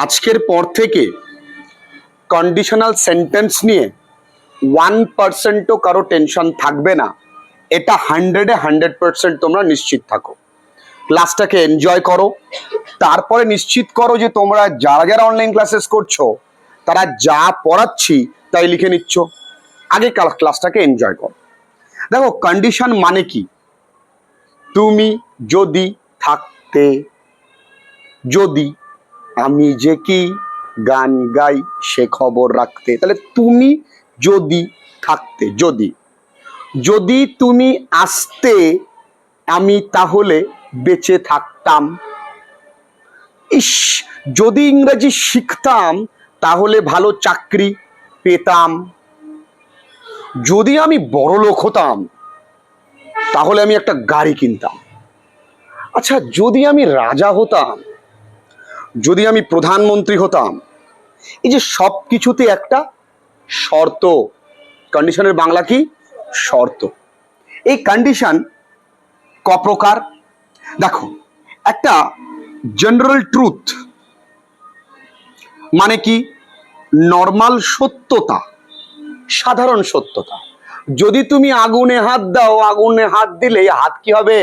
আজকের পর থেকে কন্ডিশনাল সেন্টেন্স নিয়ে 1%ও কারো টেনশন থাকবে না। এটা 100% তোমরা নিশ্চিত থাকো। ক্লাসটাকে এনজয় করো, তারপরে নিশ্চিত করো যে তোমরা যারা যারা অনলাইন ক্লাসেস করছো তারা যা পড়াচ্ছি তাই লিখে নিচ্ছ। আগে ক্লাসটাকে এনজয় করো। দেখো, কন্ডিশন মানে কি? তুমি যদি থাকতে, যদি আমি যে কি গান গাই সে খবর রাখতে, তাহলে তুমি যদি থাকতে, যদি যদি তুমি আসতে আমি তাহলে বেঁচে থাকতাম। ইস, যদি ইংরেজি শিখতাম তাহলে ভালো চাকরি পেতাম। যদি আমি বড়লোক হতাম তাহলে আমি একটা গাড়ি কিনতাম। আচ্ছা, যদি আমি রাজা হতাম, যদি আমি প্রধানমন্ত্রী হতাম। এই যে সব কিছুতে একটা শর্ত। কন্ডিশনের বাংলা কি? শর্ত। এই কন্ডিশন ক প্রকার? দেখো, একটা জেনারেল ট্রুথ মানে কি? নর্মাল সত্যতা, সাধারণ সত্যতা। যদি তুমি আগুনে হাত দাও, আগুনে হাত দিলে হাত কি হবে?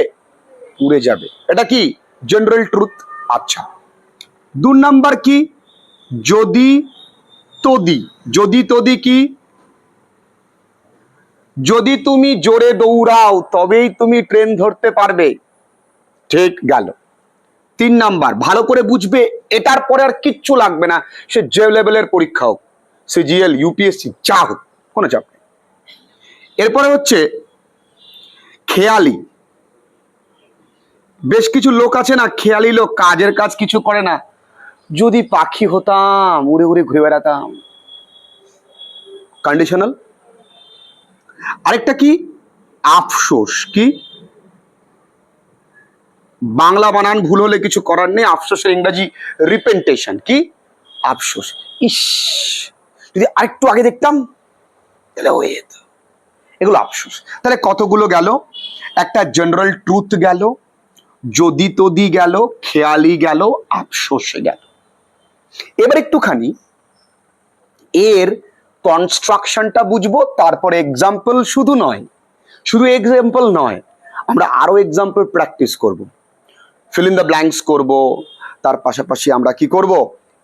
পুড়ে যাবে। এটা কি? General truth. আচ্ছা, 2 নাম্বার কি? যদি তদি। যদি তদি কি? যদি তুমি জোরে দৌড়াও তবেই তুমি ট্রেন ধরতে পারবে। ঠিক গেল। 3 নাম্বার, ভালো করে বুঝবে, এটার পরে আর কিচ্ছু লাগবে না। সে যে লেভেলের পরীক্ষা হোক, সে জিএল, ইউপিএসসি, যা হোক, কোনো চাপ নেই। এরপরে হচ্ছে খেয়ালি। বেশ কিছু লোক আছে না, খেয়ালি লোক, কাজের কাজ কিছু করে না। যদি পাখি হতাম, উড়ে উড়ে ঘুরে বেড়াতাম। কন্ডিশনাল। আরেকটা কি? আফসোস। কি? বাংলা বানান ভুল হলে কিছু করার নেই। আফসোসের ইংরাজি রিপেন্টেশন। কি? আফসোস। ইস, যদি আরেকটু আগে দেখতাম তাহলে হয়ে যেত। এগুলো আফসোস। তাহলে কতগুলো গেল? একটা জেনারেল ট্রুথ গেল, যদি তদি গেল, খেয়ালি গেল, আফসোসে গেল। এবার একটুখানি এর কনস্ট্রাকশনটা বুঝবো, তারপরে এক্সাম্পল শুধু নয়, শুধু এক্সাম্পল নয়, আমরা আরো এক্সাম্পল প্র্যাকটিস করব, ফিল ইন দ্য ব্ল্যাঙ্কস করব। তার পাশাপাশি আমরা কি করব?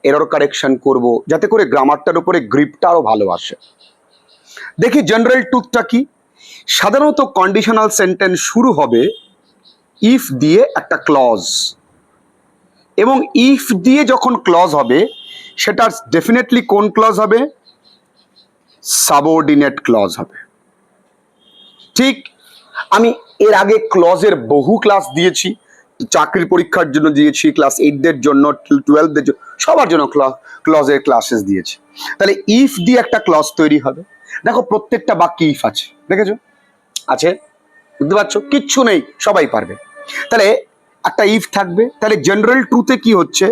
এরর কারেকশন করব, যাতে করে গ্রামারটার উপরে গ্রিপটা আরো ভালো আসে। দেখি জেনারেল ট্রুথটা কি। সাধারণত কন্ডিশনাল সেন্টেন্স শুরু হবে ইফ দিয়ে একটা ক্লজ, এবং ইফ দিয়ে যখন ক্লজ হবে সেটা ডেফিনেটলি কোন ক্লজ হবে? সাবঅর্ডিনেট ক্লজ হবে। ঠিক, আমি এর আগে ক্লজের বহু ক্লাস দিয়েছি। চাকরির পরীক্ষার জন্য দিয়েছি, ক্লাস 8দের জন্য, 12দের জন্য, সবার জন্য ক্লজের ক্লাসেস দিয়েছি। তাহলে ইফ দিয়ে একটা ক্লজ তৈরি হবে। দেখো, প্রত্যেকটা বাক্যে ইফ আছে, দেখেছো? আছে, বুঝতে পারছো? কিচ্ছু নেই, সবাই পারবে। তাহলে একটা ইফ থাকবে। তাহলে জেনারেল ট্রুথে কি হচ্ছে?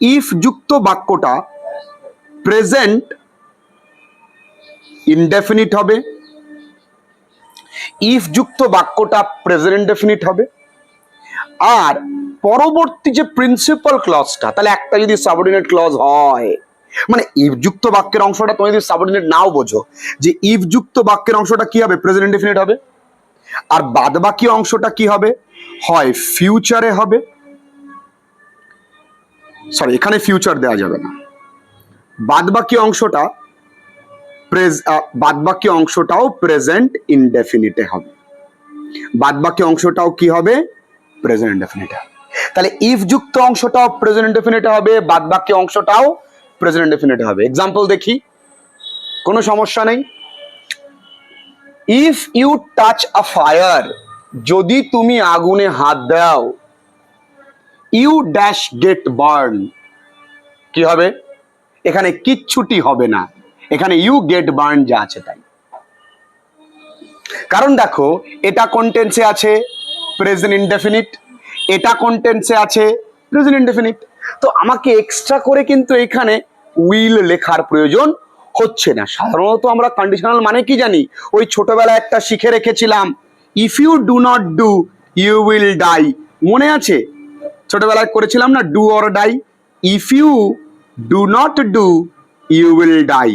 ইফ যুক্ত বাক্যটা প্রেজেন্ট ইনডেফিনিট হবে, ইফ যুক্ত বাক্যটা প্রেজেন্ট ইনডেফিনিট হবে। আর পরবর্তী যে প্রিন্সিপাল ক্লজটা, তাহলে একটা যদি সাবঅর্ডিনেট ক্লজ হয়, মানে ইফ যুক্ত বাক্যের অংশটা তুমি যদি সাবঅর্ডিনেট নাও বোঝো, যে ইফ যুক্ত বাক্যের অংশটা কি হবে? প্রেজেন্ট ইনডেফিনিট হবে। আর বাদবাকি অংশটা কি হবে? হয় ফিউচারে হবে, সরি, এখানে ফিউচার দেওয়া যাবে না। বাদবাকি অংশটা বাদবাকি অংশটাও প্রেজেন্ট ইনডেফিনিটে হবে। বাদবাকি অংশটাও কি হবে? প্রেজেন্ট ইনডেফিনিট হবে। তাহলে ইফ যুক্ত অংশটাও প্রেজেন্ট ইনডেফিনিট হবে, বাদবাকি অংশটাও প্রেজেন্ট ইনডেফিনিট হবে। এক্সাম্পল দেখি, কোনো সমস্যা নেই। If you touch a fire, যদি তুমি আগুনে হাত দাও, ইউ ড্যাশ গেট বার্ন, কি হবে? এখানে কিচ্ছুটি হবে না, এখানে ইউ গেট বার্ন যা আছে তাই। কারণ দেখো, এটা কোন টেন্সে আছে? Present indefinite. এটা কোন টেন্সে আছে? Present indefinite. তো আমাকে এক্সট্রা করে কিন্তু এখানে উইল লেখার প্রয়োজন হচ্ছে না। সাধারণত আমরা কন্ডিশনাল মানে কি জানি? ওই ছোটবেলায় একটা শিখে রেখেছিলাম, if you do not do you will die. মনে আছে? ছোটবেলায় করেছিলাম না, do or die. If you do not do, you will die.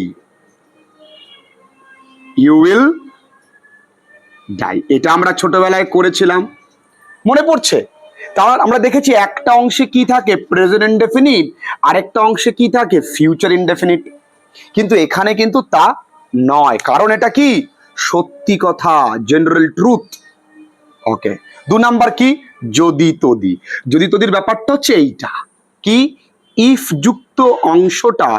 You will die, এটা আমরা ছোটবেলায় করেছিলাম, মনে পড়ছে? তাহলে আমরা দেখেছি একটা অংশে কি থাকে, প্রেজেন্ট ইনডেফিনিট, আরেকটা অংশে কি থাকে, ফিউচার ইনডেফিনিট। কিন্তু এখানে কিন্তু তা নয়, কারণ এটা কি সত্যি কথা, জেনারেল ট্রুথ। ওকে, 2 নাম্বার কি, যদি তদি। যদি তদির ব্যাপারটা হচ্ছে এইটা কি, ইফ যুক্ত অংশটা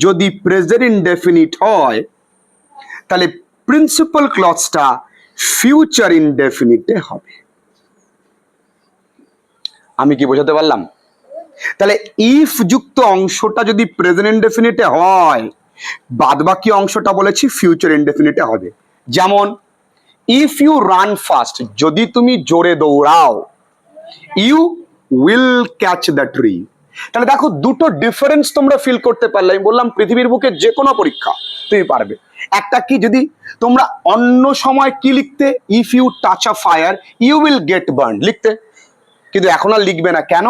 যদি প্রেজেন্ট ইনডেফিনিট হয়, তাহলে প্রিন্সিপাল ক্লজটা ফিউচার ইনডেফিনিটে হবে। আমি কি বোঝাতে পারলাম? তাহলে ইফ যুক্ত অংশটা যদি প্রেজেন্ট ইনডেফিনিটে হয়, বাদ বাকি অংশটা বলেছি ফিউচার ইনডেফিনিটে হবে। যেমন ইফ ইউ রান ফাস্ট, যদি তুমি জোরে দৌড়াও, you will catch the tree. তাহলে দেখো দুটো ডিফারেন্স তোমরা ফিল করতে পারলে। আমি বললাম পৃথিবীর বুকে যে কোনো পরীক্ষা তুমি পারবে। একটা কি, যদি তোমরা অন্য সময় কি লিখতে, if you touch a fire you will get burn লিখতে, কিন্তু এখন আর লিখবে না। কেন?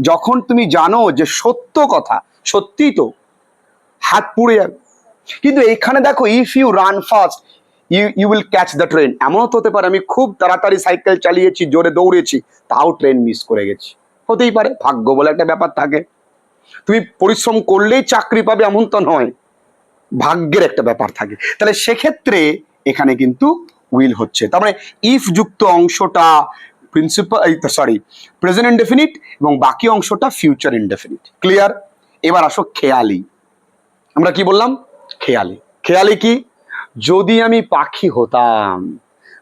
যখন তুমি জানো যে সত্য কথা, সত্যি তো হাত পুড়ে যাবে। কিন্তু এখানে দেখো if you run fast you will catch the train, এমনও তো হতে পারে আমি খুব তাড়াতাড়ি সাইকেল চালিয়েছি, জোরে দৌড়েছি, তাও ট্রেন মিস করে গেছি, হতেই পারে, ভাগ্য বলে একটা ব্যাপার থাকে। তুমি পরিশ্রম করলেই চাকরি পাবে এমন তো নয়, ভাগ্যের একটা ব্যাপার থাকে। তাহলে সেক্ষেত্রে এখানে কিন্তু উইল হচ্ছে, তার মানে ইফ যুক্ত অংশটা প্রেজেন্ট ইনডেফিনিট এবং বাকি অংশটা ফিউচার ইনডেফিনিট। ক্লিয়ার? এবার আসো খেয়ালি। আমরা কি বললাম? খেয়ালি। খেয়ালি কি, যদি আমি পাখি হতাম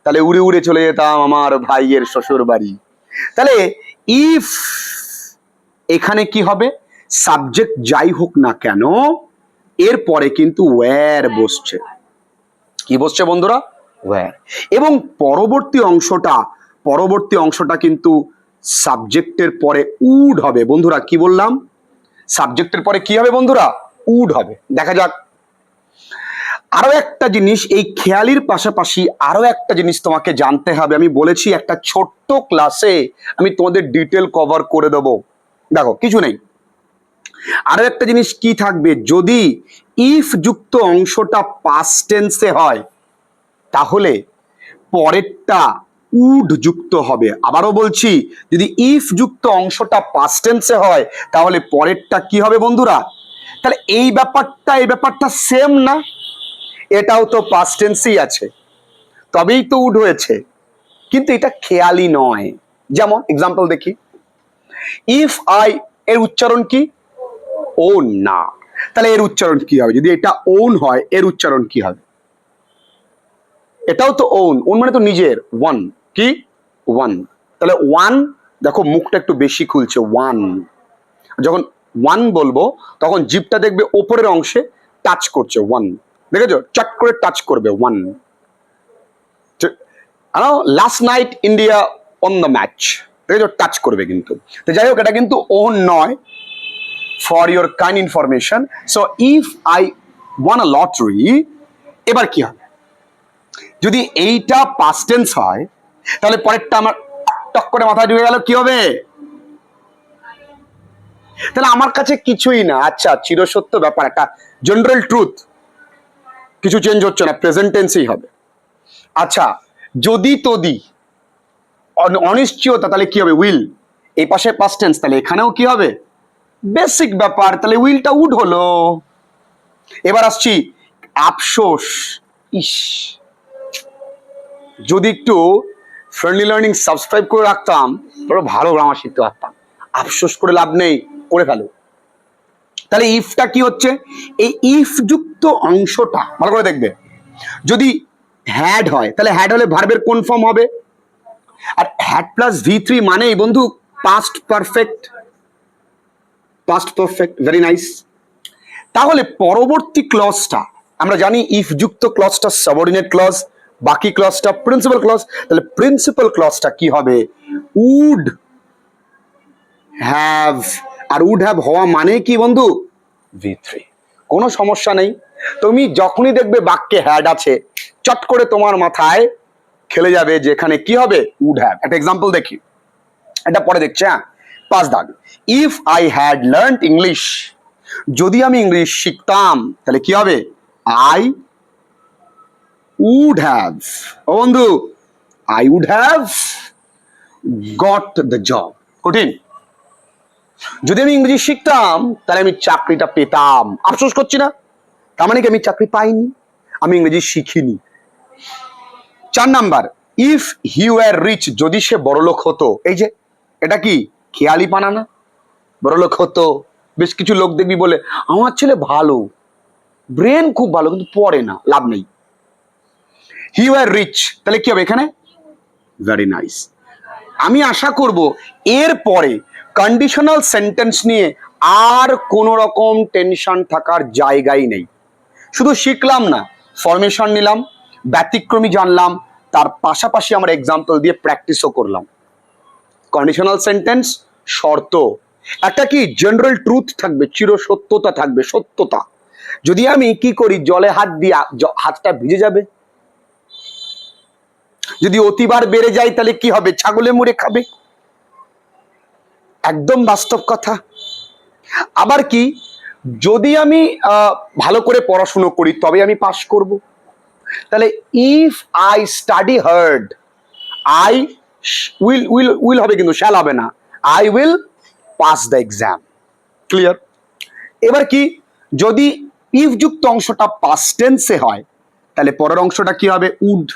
তাহলে উড়ে উড়ে চলে যেতাম আমার ভাইয়ের শ্বশুর বাড়ি। তাহলে ইফ এখানে কি হবে, সাবজেক্ট যাই হোক না কেন এরপরে কিন্তু ওয়্যার বসছে। কি বসছে বন্ধুরা? ওয়্যার। এবং পরবর্তী অংশটা কিন্তু সাবজেক্টের পরে উড হবে। বন্ধুরা কি বললাম? সাবজেক্টের পরে কি হবে বন্ধুরা? উড হবে। দেখা যাক। আরো একটা জিনিস, এই খেয়ালির পাশাপাশি আরো একটা জিনিস তোমাকে জানতে হবে। আমি বলেছি একটা ছোট্ট ক্লাসে আমি তোমাদের ডিটেল কভার করে দেবো। দেখো কিছু নেই, আরো একটা জিনিস কি থাকবে, যদি ইফ যুক্ত অংশটা পাস্ট টেন্সে হয় তাহলে পরেরটা উড যুক্ত হবে। আবারও বলছি, যদি ইফ যুক্ত অংশটা পাস্ট টেন্সে হয় তাহলে পরেরটা কি হবে বন্ধুরা? তাহলে এই ব্যাপারটা সেম না? এটাও তো পাস্ট টেন্সই আছে, তবেই তো উড হয়েছে, কিন্তু এটা খেয়ালি নয়। যেমন এক্সাম্পল দেখি, ইফ আই, এর উচ্চারণ কি? ওন না। তাহলে এর উচ্চারণ কি হবে? যদি এটা ওন হয় এর উচ্চারণ কি হবে? এটাও তো ওন, ওন মানে তো নিজের, ওয়ান। কি? ওয়ান। তাহলে ওয়ান, দেখো মুখটা একটু বেশি খুলছে, ওয়ান। যখন ওয়ান বলবো তখন জিভটা দেখবে ওপরের অংশে টাচ করছে, ওয়ান। দেখেছো? চট করে টাচ করবে, one. Last night India on the match, দেখেছো? টাচ করবে কিন্তু। তো যাই হোক, এটা কিন্তু ওন নয়, for your kind information. So if I one a lottery, এবার কি হবে? যদি এইটা পাস্ট টেন্স হয় তাহলে পরেরটা আমার টক করে মাথায় ঢুকে গেল, কি হবে? তাহলে আমার কাছে কিছুই না। আচ্ছা, চিরসত্য ব্যাপার, একটা জেনারেল ট্রুথ, কিছু চেঞ্জ হচ্ছে না, প্রেজেন্ট টেন্সই হবে। আচ্ছা, যদি তদি অনিশ্চয়তা, তাহলে কি হবে? উইল। এই পাশে পাস্ট টেন্স, তাহলে এখানেও কি হবে? বেসিক ব্যাপার, তাহলে উইলটা উড হলো। এবার আসছি আফসোস। ইস, যদি একটু ফ্রেন্ডলি লার্নিং সাবস্ক্রাইব করে রাখতাম তাহলে ভালো গ্রামার শিখতে পারতাম। আফসোস করে লাভ নেই, করে ফেলো। তাহলে ইফটা কি হচ্ছে? এই ইফ যুক্ত অংশটা ভালো করে দেখবে, যদি হ্যাড হয় তাহলে হ্যাড হলে ভার্বের কোন ফর্ম হবে? আর হ্যাড প্লাস V3 মানেই বন্ধু past perfect. Past perfect, very nice. তাহলে পরবর্তী ক্লজটা আমরা জানি ইফ যুক্ত ক্লজটা সাবঅর্ডিনেট ক্লজ, বাকি ক্লজটা প্রিন্সিপাল ক্লজ। তাহলে প্রিন্সিপাল ক্লজটা কি হবে? Would have. আর উড হ্যাভ হওয়া মানে কি বন্ধু? V3। কোনো সমস্যা নেই, তুমি যখনই দেখবে বাক্যে হ্যাড আছে চট করে তোমার মাথায় খেলে যাবে যে এখানে কি হবে? Would have. একটা এক্সাম্পল দেখি, এটা পরে দেখছি। হ্যাঁ, 5 দাগ। If I had learned English, যদি আমি ইংরেজি শিখতাম তাহলে কি হবে? আই উড হ্যাভ, ও বন্ধু, I would have got the job. কঠিন? যদি আমি ইংরেজি শিখতাম তাহলে আমি চাকরিটা পেতাম। আফসোস করছি না, তার মানে কি আমি চাকরি পাইনি, আমি ইংরেজি শিখিনি। 4 number, if he were rich, যদি সে বড়লোক হতো। এই যে এটা কি খেয়ালি পানা না? বড়লোক হতো। বেশ কিছু লোক দেখবি বলে আমার ছেলে ভালো, ব্রেন খুব ভালো, কিন্তু পড়ে না, লাভ নেই। হি ওয়ার রিচ, তাহলে কি হবে এখানে? Very nice. আমি আশা করব এর পরে কন্ডিশনাল সেন্টেন্স নিয়ে আর কোন রকম টেনশন থাকার জায়গাই নেই। শুধু শিখলাম না, ফরমেশন নিলাম, ব্যতিক্রমী জানলাম, তার পাশাপাশি আমরা এক্সাম্পল দিয়ে প্র্যাকটিসও করলাম। কন্ডিশনাল সেন্টেন্স শর্ত, একটা কি জেনারেল ট্রুথ থাকবে, চিরসত্যতা থাকবে, সত্যতা। যদি আমি কি করি, জলে হাত দিয়ে হাতটা ভিজে যাবে। যদি অতিবার বেড়ে যায় তাহলে কি হবে? ছাগলে মুড়ে খাবে। একদম বাস্তব কথা। আবার কি, যদি আমি ভালো করে পড়াশুনো করি তবে আমি পাস করব। তাহলে if I study hard, I will will will হবে, কিন্তু শ্যাল হবে না, I will pass the exam. Clear? এবার কি, যদি ইফ যুক্ত অংশটা পাস্ট টেন্সে হয় তাহলে পরের অংশটা কি হবে? উড।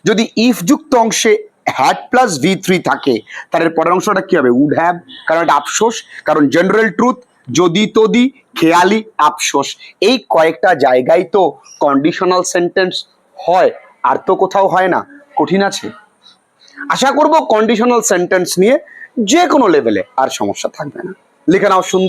যদি ইফ যুক্ত অংশে হ্যাড প্লাস V3 থাকে তাহলে পরের অংশটা কি হবে? Would have. কারণ এটা আফসোস, কারণ জেনারেল ট্রুথ, যদি তদি, খেয়ালি, আফসোস, এই কয়েকটা জায়গায় তো কন্ডিশনাল সেন্টেন্স হয়, আর তো কোথাও হয় না। কঠিন আছে? আশা করব কন্ডিশনাল সেন্টেন্স নিয়ে যে কোনো লেভেলে আর সমস্যা থাকবে না। লিখে নাও সুন্দর।